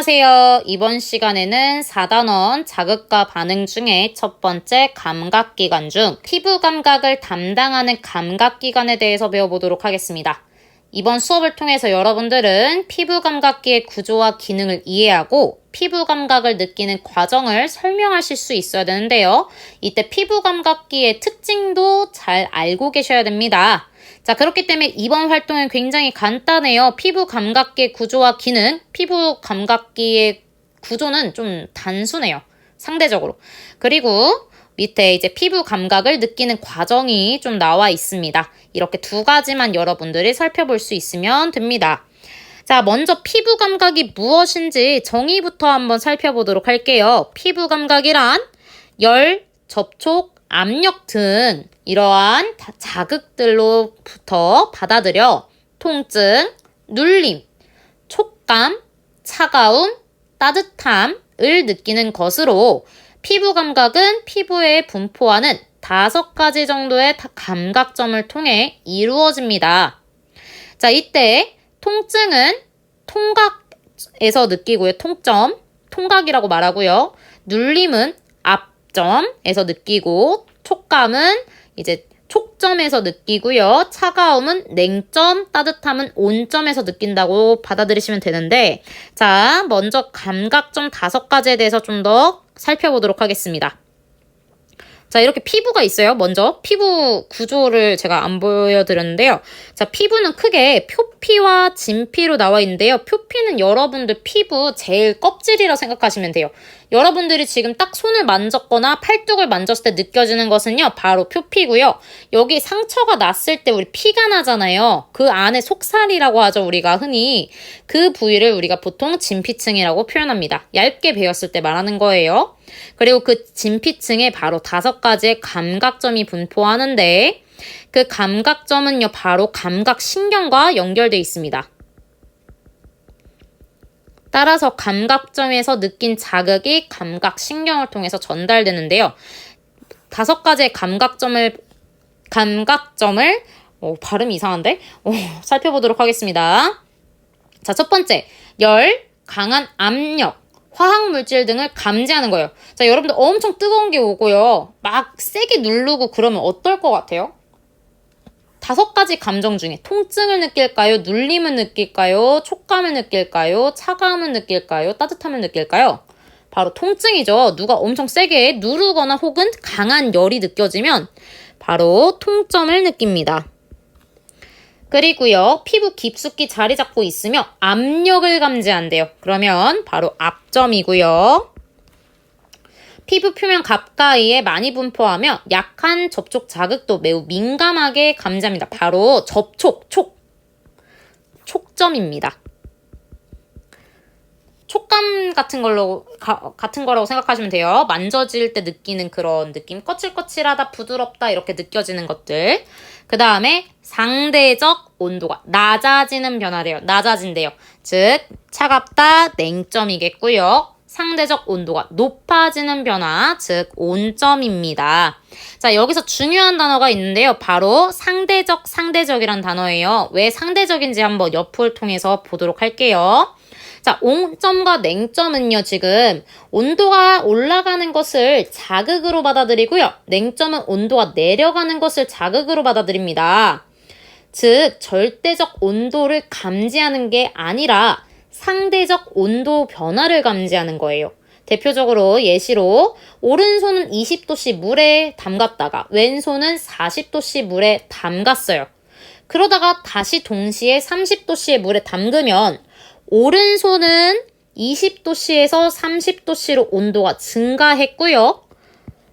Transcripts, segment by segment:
안녕하세요. 이번 시간에는 4단원 자극과 반응 중에 첫 번째 감각기관 중 피부 감각을 담당하는 감각기관에 대해서 배워보도록 하겠습니다. 이번 수업을 통해서 여러분들은 피부 감각기의 구조와 기능을 이해하고 피부 감각을 느끼는 과정을 설명하실 수 있어야 되는데요. 이때 피부 감각기의 특징도 잘 알고 계셔야 됩니다. 자, 그렇기 때문에 이번 활동은 굉장히 간단해요. 피부 감각기의 구조와 기능, 피부 감각기의 구조는 좀 단순해요. 상대적으로. 그리고 밑에 이제 피부 감각을 느끼는 과정이 좀 나와 있습니다. 이렇게 두 가지만 여러분들이 살펴볼 수 있으면 됩니다. 자, 먼저 피부 감각이 무엇인지 정의부터 한번 살펴보도록 할게요. 피부 감각이란 열, 접촉, 압력 등 이러한 자극들로부터 받아들여 통증, 눌림, 촉감, 차가움, 따뜻함을 느끼는 것으로 피부 감각은 피부에 분포하는 5가지 정도의 감각점을 통해 이루어집니다. 자, 이때 통증은 통각에서 느끼고요. 통각이라고 말하고요. 눌림은 점에서 느끼고 촉감은 이제 촉점에서 느끼고요. 차가움은 냉점, 따뜻함은 온점에서 느낀다고 받아들이시면 되는데 자, 먼저 감각점 5가지에 대해서 좀 더 살펴보도록 하겠습니다. 자, 이렇게 피부가 있어요. 먼저 피부 구조를 제가 안 보여드렸는데요. 자, 피부는 크게 표피와 진피로 나와 있는데요. 표피는 여러분들 피부 제일 껍질이라 생각하시면 돼요. 여러분들이 지금 딱 손을 만졌거나 팔뚝을 만졌을 때 느껴지는 것은요, 바로 표피고요. 여기 상처가 났을 때 우리 피가 나잖아요. 그 안에 속살이라고 하죠, 우리가 흔히. 그 부위를 우리가 보통 진피층이라고 표현합니다. 얇게 베었을 때 말하는 거예요. 그리고 그 진피층에 바로 5가지의 감각점이 분포하는데 그 감각점은요, 바로 감각신경과 연결되어 있습니다. 따라서 감각점에서 느낀 자극이 감각신경을 통해서 전달되는데요. 5가지의 감각점을 발음이 이상한데? 살펴보도록 하겠습니다. 자, 첫 번째, 열, 강한 압력, 화학물질 등을 감지하는 거예요. 자, 여러분들 엄청 뜨거운 게 오고요. 막 세게 누르고 그러면 어떨 것 같아요? 5가지 감정 중에 통증을 느낄까요? 눌림을 느낄까요? 촉감을 느낄까요? 차가움을 느낄까요? 따뜻함을 느낄까요? 바로 통증이죠. 누가 엄청 세게 누르거나 혹은 강한 열이 느껴지면 바로 통점을 느낍니다. 그리고요, 피부 깊숙이 자리 잡고 있으며 압력을 감지한대요. 그러면 바로 압점이고요. 피부 표면 가까이에 많이 분포하며 약한 접촉 자극도 매우 민감하게 감지합니다. 바로 촉점입니다. 촉감 같은 거라고 생각하시면 돼요. 만져질 때 느끼는 그런 느낌. 거칠거칠하다, 부드럽다 이렇게 느껴지는 것들. 그 다음에 상대적 온도가 낮아지는 변화래요. 낮아진대요. 즉 차갑다, 냉점이겠고요. 상대적 온도가 높아지는 변화, 즉 온점입니다. 자, 여기서 중요한 단어가 있는데요. 바로 상대적이란 단어예요. 왜 상대적인지 한번 옆을 통해서 보도록 할게요. 자, 온점과 냉점은요, 지금 온도가 올라가는 것을 자극으로 받아들이고요. 냉점은 온도가 내려가는 것을 자극으로 받아들입니다. 즉, 절대적 온도를 감지하는 게 아니라 상대적 온도 변화를 감지하는 거예요. 대표적으로 예시로 오른손은 20도씨 물에 담갔다가 왼손은 40도씨 물에 담갔어요. 그러다가 다시 동시에 30도씨의 물에 담그면 오른손은 20도씨에서 30도씨로 온도가 증가했고요.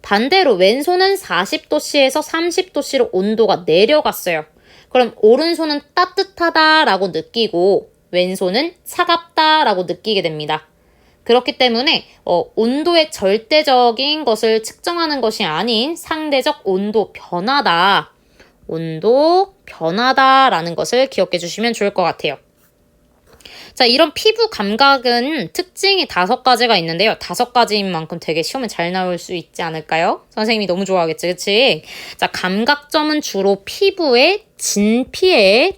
반대로 왼손은 40도씨에서 30도씨로 온도가 내려갔어요. 그럼 오른손은 따뜻하다라고 느끼고 왼손은 차갑다라고 느끼게 됩니다. 그렇기 때문에 온도의 절대적인 것을 측정하는 것이 아닌 상대적 온도 변화다라는 것을 기억해 주시면 좋을 것 같아요. 자, 이런 피부 감각은 특징이 5가지가 있는데요. 5가지인 만큼 되게 시험에 잘 나올 수 있지 않을까요? 선생님이 너무 좋아하겠지, 그치? 자, 감각점은 주로 피부의 진피층에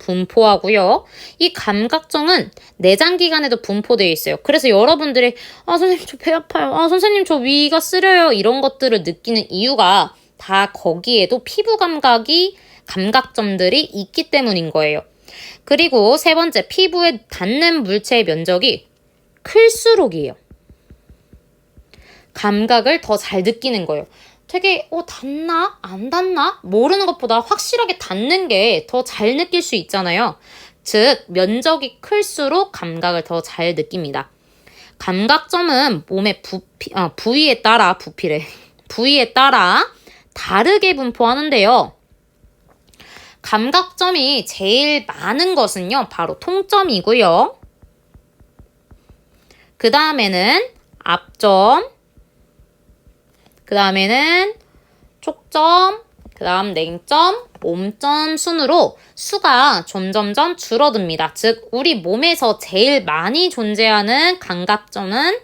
분포하고요. 이 감각정은 내장기관에도 분포되어 있어요. 그래서 여러분들이 선생님 저 배 아파요. 선생님 저 위가 쓰려요. 이런 것들을 느끼는 이유가 다 거기에도 피부 감각점들이 있기 때문인 거예요. 그리고 세 번째, 피부에 닿는 물체의 면적이 클수록이에요. 감각을 더 잘 느끼는 거예요. 되게 닿나? 안 닿나? 모르는 것보다 확실하게 닿는 게 더 잘 느낄 수 있잖아요. 즉, 면적이 클수록 감각을 더 잘 느낍니다. 감각점은 몸의 부위에 따라 부위에 따라 다르게 분포하는데요. 감각점이 제일 많은 것은요, 바로 통점이고요. 그 다음에는 앞점, 그 다음에는 촉점, 그 다음 냉점, 몸점 순으로 수가 점점점 줄어듭니다. 즉, 우리 몸에서 제일 많이 존재하는 감각점은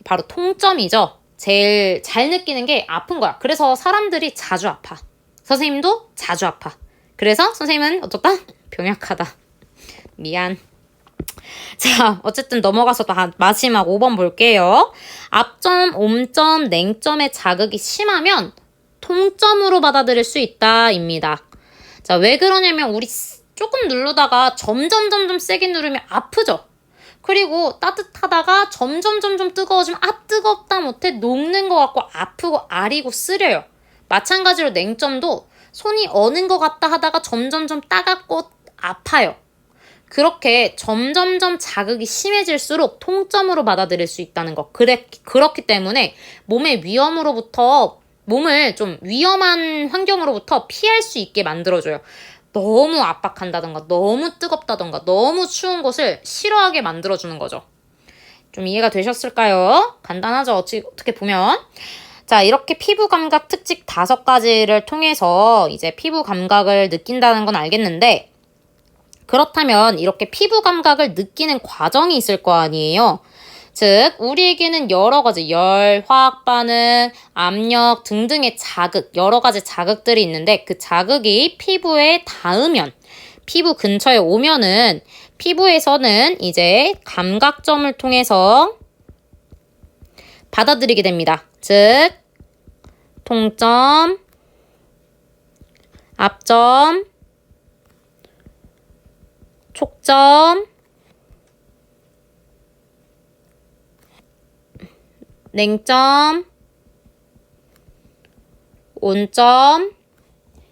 바로 통점이죠. 제일 잘 느끼는 게 아픈 거야. 그래서 사람들이 자주 아파. 선생님도 자주 아파. 그래서 선생님은 어쩌다? 병약하다. 미안. 자, 어쨌든 넘어가서 마지막 5번 볼게요. 앞점, 옴점, 냉점의 자극이 심하면 통점으로 받아들일 수 있다 입니다. 자, 왜 그러냐면 우리 조금 누르다가 점점 세게 누르면 아프죠? 그리고 따뜻하다가 점점 뜨거워지면 뜨겁다 못해 녹는 것 같고 아프고 아리고 쓰려요. 마찬가지로 냉점도 손이 어는 것 같다 하다가 점점 따갑고 아파요. 그렇게 점점 자극이 심해질수록 통점으로 받아들일 수 있다는 거. 그렇기 때문에 몸의 몸을 좀 위험한 환경으로부터 피할 수 있게 만들어줘요. 너무 압박한다던가 너무 뜨겁다던가 너무 추운 곳을 싫어하게 만들어주는 거죠. 좀 이해가 되셨을까요? 간단하죠? 어떻게 보면. 자, 이렇게 피부 감각 특징 5가지를 통해서 이제 피부 감각을 느낀다는 건 알겠는데, 그렇다면 이렇게 피부 감각을 느끼는 과정이 있을 거 아니에요? 즉, 우리에게는 여러 가지 열, 화학 반응, 압력 등등의 여러 가지 자극들이 있는데 그 자극이 피부에 닿으면, 피부 근처에 오면은 피부에서는 이제 감각점을 통해서 받아들이게 됩니다. 즉, 통점, 앞점, 촉점, 냉점, 온점이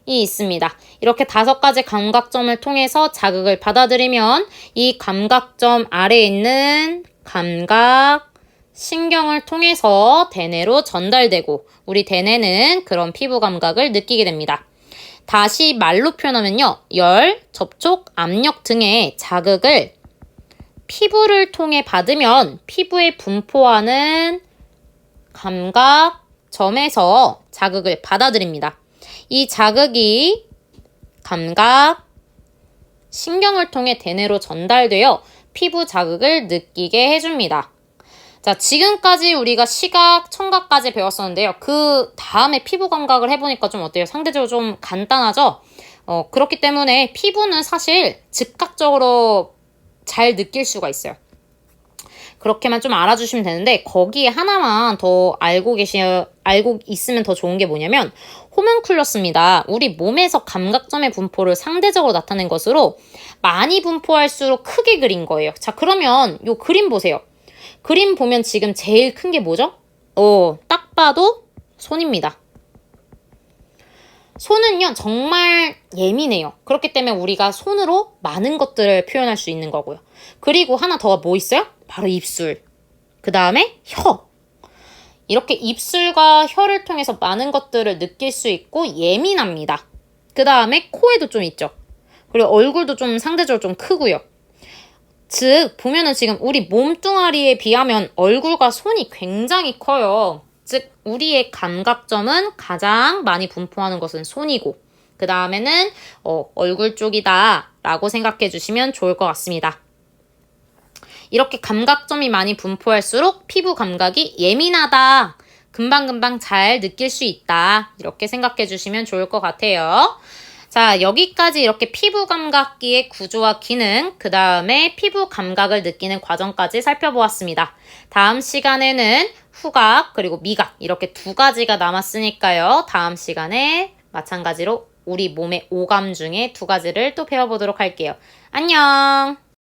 있습니다. 이렇게 5가지 감각점을 통해서 자극을 받아들이면 이 감각점 아래에 있는 감각, 신경을 통해서 대뇌로 전달되고 우리 대뇌는 그런 피부 감각을 느끼게 됩니다. 다시 말로 표현하면요. 열, 접촉, 압력 등의 자극을 피부를 통해 받으면 피부에 분포하는 감각점에서 자극을 받아들입니다. 이 자극이 감각, 신경을 통해 대뇌로 전달되어 피부 자극을 느끼게 해줍니다. 자, 지금까지 우리가 시각, 청각까지 배웠었는데요. 그 다음에 피부 감각을 해보니까 좀 어때요? 상대적으로 좀 간단하죠? 그렇기 때문에 피부는 사실 즉각적으로 잘 느낄 수가 있어요. 그렇게만 좀 알아주시면 되는데 거기에 하나만 더 알고 있으면 더 좋은 게 뭐냐면 호문클러스입니다. 우리 몸에서 감각점의 분포를 상대적으로 나타낸 것으로 많이 분포할수록 크게 그린 거예요. 자, 그러면 요 그림 보세요. 그림 보면 지금 제일 큰 게 뭐죠? 딱 봐도 손입니다. 손은요, 정말 예민해요. 그렇기 때문에 우리가 손으로 많은 것들을 표현할 수 있는 거고요. 그리고 하나 더 뭐 있어요? 바로 입술. 그 다음에 혀. 이렇게 입술과 혀를 통해서 많은 것들을 느낄 수 있고 예민합니다. 그 다음에 코에도 좀 있죠. 그리고 얼굴도 좀 상대적으로 좀 크고요. 즉, 보면은 지금 우리 몸뚱아리에 비하면 얼굴과 손이 굉장히 커요. 즉, 우리의 감각점은 가장 많이 분포하는 것은 손이고, 그 다음에는 얼굴 쪽이다 라고 생각해 주시면 좋을 것 같습니다. 이렇게 감각점이 많이 분포할수록 피부 감각이 예민하다, 금방금방 잘 느낄 수 있다, 이렇게 생각해 주시면 좋을 것 같아요. 자, 여기까지 이렇게 피부 감각기의 구조와 기능, 그 다음에 피부 감각을 느끼는 과정까지 살펴보았습니다. 다음 시간에는 후각 그리고 미각 이렇게 두 가지가 남았으니까요. 다음 시간에 마찬가지로 우리 몸의 오감 중에 두 가지를 또 배워보도록 할게요. 안녕!